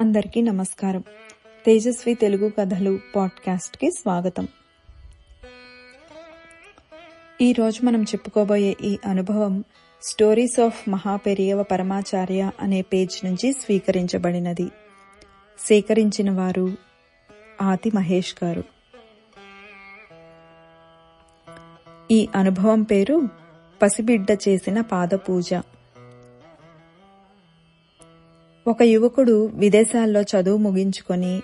అందరికీ నమస్కారం. తేజస్వి తెలుగు కథలు పాడ్కాస్ట్కి స్వాగతం. ఈరోజు మనం చెప్పుకోబోయే ఈ అనుభవం స్టోరీస్ ఆఫ్ మహాపెరియవ పరమాచార్య అనే పేజ్ నుంచి స్వీకరించబడినది. సేకరించిన వారు ఆది మహేష్ గారు. ఈ అనుభవం పేరు పసిబిడ్డ చేసిన పాదపూజ. ఒక యువకుడు విదేశాల్లో చదువు ముగించుకొని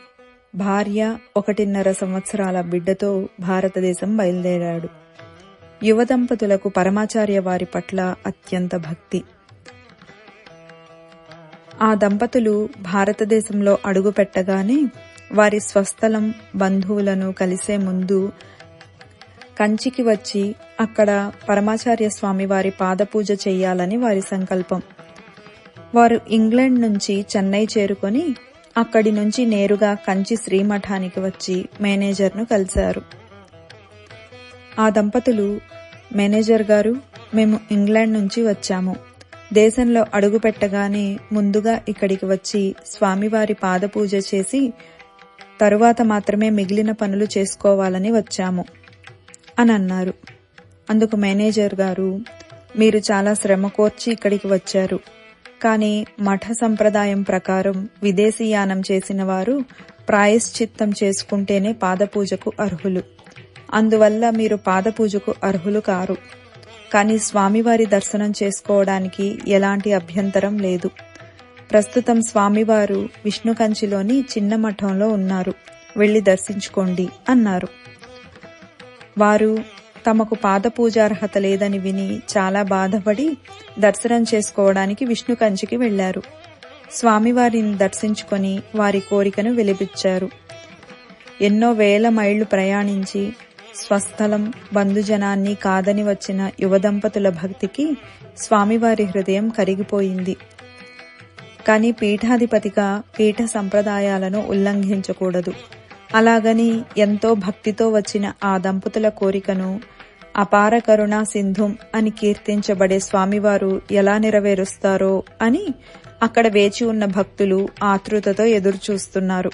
భార్య 1.5 సంవత్సరాల బిడ్డతో భారతదేశం బయలుదేరాడు. యువ దంపతులకు పరమాచార్య వారి పట్ల అత్యంత భక్తి. ఆ దంపతులు భారతదేశంలో అడుగుపెట్టగానే వారి స్వస్థలం బంధువులను కలిసే ముందు కంచికి వచ్చి అక్కడ పరమాచార్య స్వామి వారి పాదపూజ చెయ్యాలని వారి సంకల్పం. వారు ఇంగ్లాండ్ నుంచి చెన్నై చేరుకొని అక్కడి నుంచి నేరుగా కంచి శ్రీమఠానికి వచ్చి మేనేజర్ను కలిశారు. ఆ దంపతులు, మేనేజర్ గారు, మేము ఇంగ్లాండ్ నుంచి వచ్చాము. దేశంలో అడుగుపెట్టగానే ముందుగా ఇక్కడికి వచ్చి స్వామివారి పాదపూజ చేసి తరువాత మాత్రమే మిగిలిన పనులు చేసుకోవాలని వచ్చాము అని అన్నారు. అందుకు మేనేజర్ గారు, మీరు చాలా శ్రమ కోర్చి ఇక్కడికి వచ్చారు. కానీ మఠ సంప్రదాయం ప్రకారం విదేశీయానం చేసిన వారు ప్రాయశ్చిత్తం చేసుకుంటేనే పాదపూజకు అర్హులు. అందువల్ల మీరు పాదపూజకు అర్హులు కారు. కానీ స్వామివారి దర్శనం చేసుకోవడానికి ఎలాంటి అభ్యంతరం లేదు. ప్రస్తుతం స్వామివారు విష్ణు కంచిలోని చిన్న మఠంలో ఉన్నారు, వెళ్లి దర్శించుకోండి అన్నారు. వారు తమకు పాదపూజార్హత లేదని విని చాలా బాధపడి దర్శనం చేసుకోవడానికి విష్ణు కంచికి వెళ్లారు. స్వామివారిని దర్శించుకొని వారి కోరికను వెలిబుచ్చారు. ఎన్నో వేల మైళ్లు ప్రయాణించి స్వస్థలం బంధుజనాన్ని కాదని వచ్చిన యువ దంపతుల భక్తికి స్వామివారి హృదయం కరిగిపోయింది. కానీ పీఠాధిపతిగా పీఠ సంప్రదాయాలను ఉల్లంఘించకూడదు. అలాగని ఎంతో భక్తితో వచ్చిన ఆ దంపతుల కోరికను అపార కరుణా సింధుం అని కీర్తించబడే స్వామివారు ఎలా నెరవేరుస్తారో అని అక్కడ వేచి ఉన్న భక్తులు ఆతృతతో ఎదురుచూస్తున్నారు.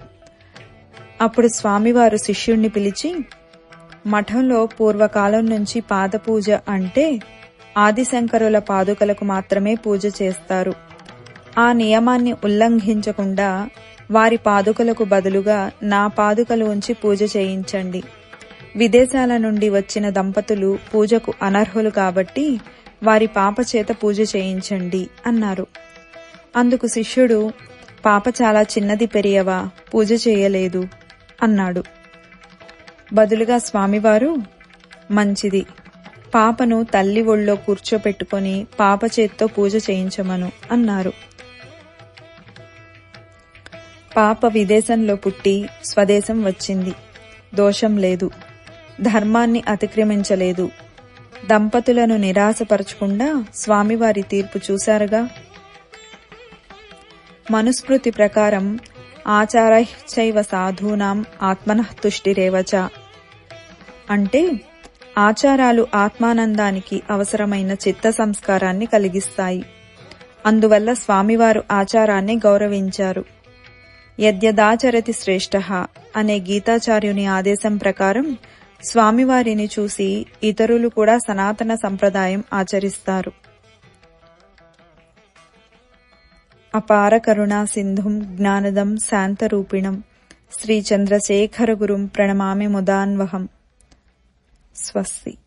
అప్పుడు స్వామివారు శిష్యుణ్ణి పిలిచి, మఠంలో పూర్వకాలం నుంచి పాదపూజ అంటే ఆదిశంకరుల పాదుకలకు మాత్రమే పూజ చేస్తారు. ఆ నియమాన్ని ఉల్లంఘించకుండా వారి పాదుకలకు బదులుగా నా పాదుకలు ఉంచి పూజ చేయించండి. విదేశాల నుండి వచ్చిన దంపతులు పూజకు అనర్హులు కాబట్టి వారి పాప చేత పూజ చేయించండి అన్నారు. అందుకు శిష్యుడు, పాప చాలా చిన్నది పెరియవా, పూజ చేయలేదు అన్నాడు. బదులుగా స్వామివారు, మంచిది, పాపను తల్లి ఒళ్ళో కూర్చోపెట్టుకొని పాప చేత్తో పూజ చేయించమను అన్నారు. పాప విదేశంలో పుట్టి స్వదేశం వచ్చింది. దోషం లేదు, ధర్మాన్ని అతిక్రమించలేదు. దంపతులను నిరాశపరచకుండా స్వామివారి తీర్పు చూశారుగా. మనుస్మృతి ప్రకారం ఆచారైశ్చైవ సాధూనాం ఆత్మనః తుష్టిరేవచ అంటే ఆచారాలు ఆత్మానందానికి అవసరమైన చిత్త సంస్కారాన్ని కలిగిస్తాయి. అందువల్ల స్వామివారు ఆచారాన్ని గౌరవించారు. యద్యదాచరతి శ్రేష్ఠః అనే గీతాచార్యుని ఆదేశం ప్రకారం స్వామివారిని చూసి ఇతరులు కూడా సనాతన సంప్రదాయం ఆచరిస్తారు. అపార కరుణా సింధుం జ్ఞానదం శాంతరూపిణం శ్రీ చంద్రశేఖర గురుం ప్రణమామి ముదాన్వహం. స్వస్తి.